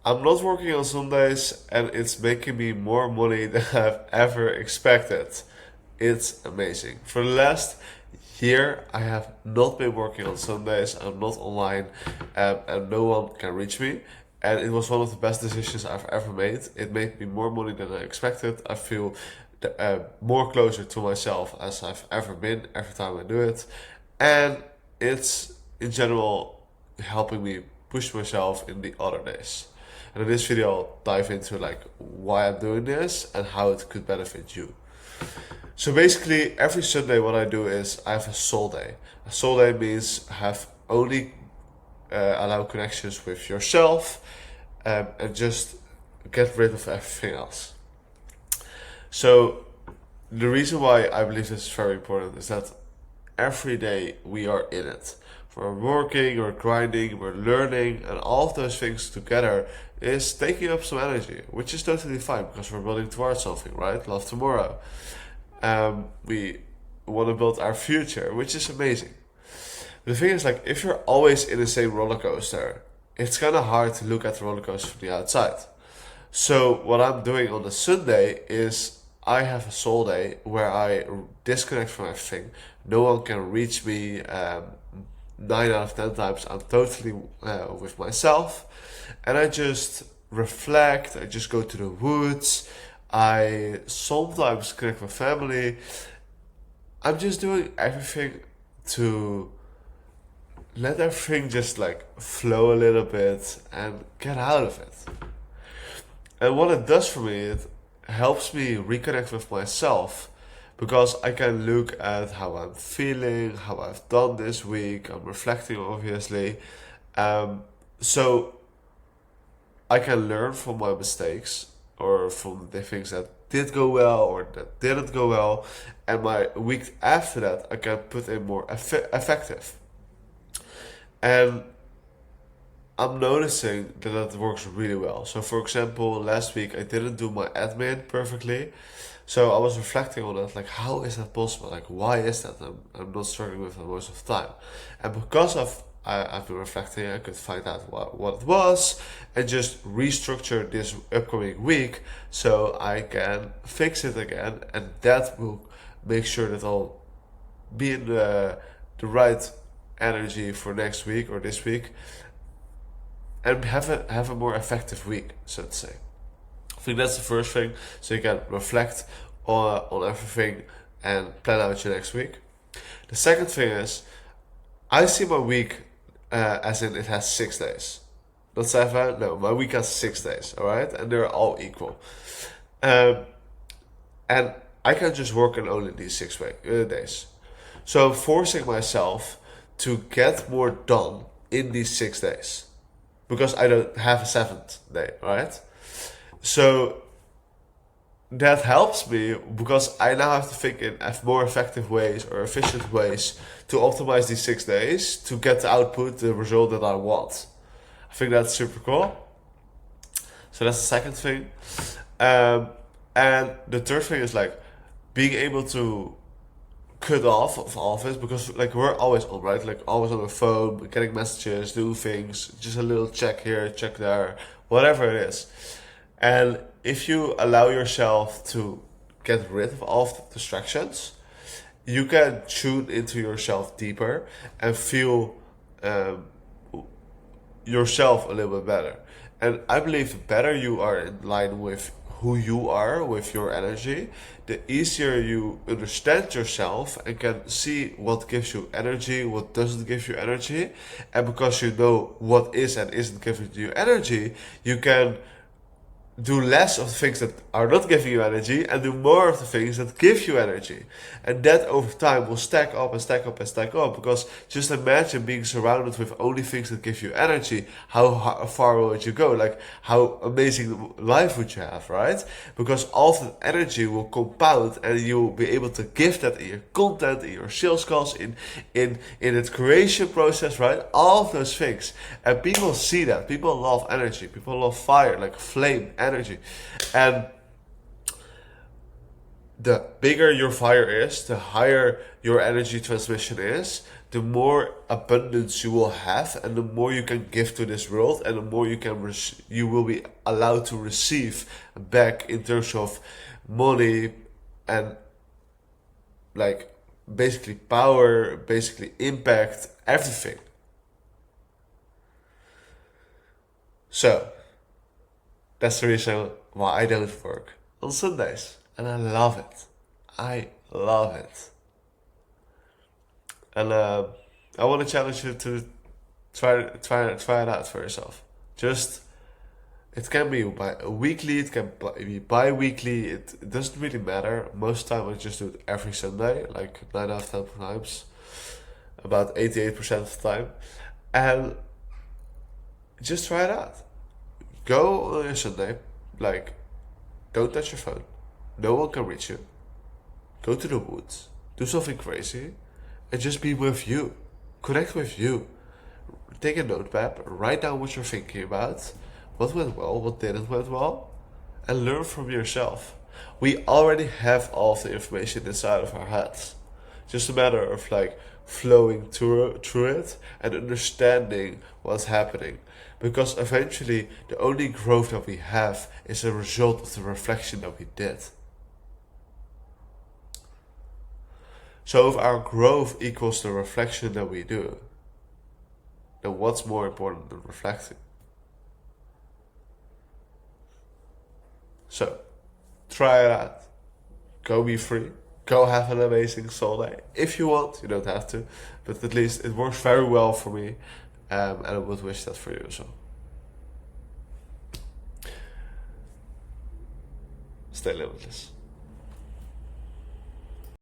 I'm not working on Sundays and it's making me more money than I've ever expected. It's amazing. For the last year, I have not been working on Sundays. I'm not online, and no one can reach me. And it was one of the best decisions I've ever made. It made me more money than I expected. I feel more closer to myself as I've ever been every time I do it. And it's in general helping me push myself in the other days. And in this video, I'll dive into like why I'm doing this and how it could benefit you. So basically, every Sunday, what I do is I have a soul day. A soul day means have only allow connections with yourself, and just get rid of everything else. So the reason why I believe this is very important is that every day we are in it. We're working, we're grinding, we're learning, and all of those things together is taking up some energy, which is totally fine because we're building towards something, right? Love tomorrow. We want to build our future, which is amazing. The thing is, like, if you're always in the same roller coaster, it's kind of hard to look at the roller coaster from the outside. So what I'm doing on the Sunday is I have a soul day where I disconnect from everything. No one can reach me. 9 out of 10 times I'm totally with myself, and I just reflect. I just go to the woods. I sometimes connect with family. I'm just doing everything to let everything just like flow a little bit and get out of it. And what it does for me, it helps me reconnect with myself because I can look at how I'm feeling, how I've done this week. I'm reflecting, obviously. So I can learn from my mistakes or from the things that did go well or that didn't go well. And my week after that, I can put in more effective. And I'm noticing that that works really well. So, for example, last week I didn't do my admin perfectly. So I was reflecting on that, like, how is that possible? Like, why is that? I'm not struggling with it most of the time. And because I've been reflecting, I could find out what it was and just restructure this upcoming week so I can fix it again. And that will make sure that I'll be in the right energy for next week or this week and have a more effective week, so to say. I think that's the first thing, so you can reflect on everything and plan out your next week. The second thing is, I see my week as in it has 6 days. Not 7, no, my week has 6 days, alright? And they're all equal. Um, and I can just work on only these days. So I'm forcing myself to get more done in these 6 days because I don't have a seventh day, right? So that helps me because I now have to think in more effective ways or efficient ways to optimize these 6 days to get the output, the result that I want. I think that's super cool. So that's the second thing. And the third thing is like being able to cut off of all of it because like we're always on, right? Like always on the phone, getting messages, doing things, just a little check here, check there, whatever it is. And if you allow yourself to get rid of all of the distractions, you can tune into yourself deeper and feel um, yourself a little bit better. And I believe the better you are in line with who you are, with your energy, the easier you understand yourself and can see what gives you energy, what doesn't give you energy. And because you know what is and isn't giving you energy, you can do less of the things that are not giving you energy and do more of the things that give you energy. And that over time will stack up and stack up and stack up because just imagine being surrounded with only things that give you energy. How far would you go? Like how amazing life would you have, right? Because all of that energy will compound and you'll be able to give that in your content, in your sales calls, in its creation process, right? All of those things. And people see that. People love energy. People love fire, like flame, energy. And the bigger your fire is, the higher your energy transmission is, the more abundance you will have, and the more you can give to this world, and the more you will be allowed to receive back in terms of money and like basically power, basically impact, everything. So that's the reason why I don't work on Sundays, and I love it. I love it. And I want to challenge you to try it out for yourself. Just it can be weekly, it can be bi-weekly. It doesn't really matter. Most of the time, I just do it every Sunday, like 9 out of 10 times, about 88% of the time, and just try it out. Go on your Sunday, like don't touch your phone. No one can reach you. Go to the woods, do something crazy, and just be with you. Connect with you. Take a notepad, write down what you're thinking about, what went well, what didn't went well, and learn from yourself. We already have all of the information inside of our heads. Just a matter of like flowing through it and understanding what's happening. Because eventually the only growth that we have is a result of the reflection that we did. So if our growth equals the reflection that we do, then what's more important than reflecting? So, try it out. Go be free. Go have an amazing soul day. If you want, you don't have to. But at least it works very well for me. And I would wish that for you as well. Stay limitless.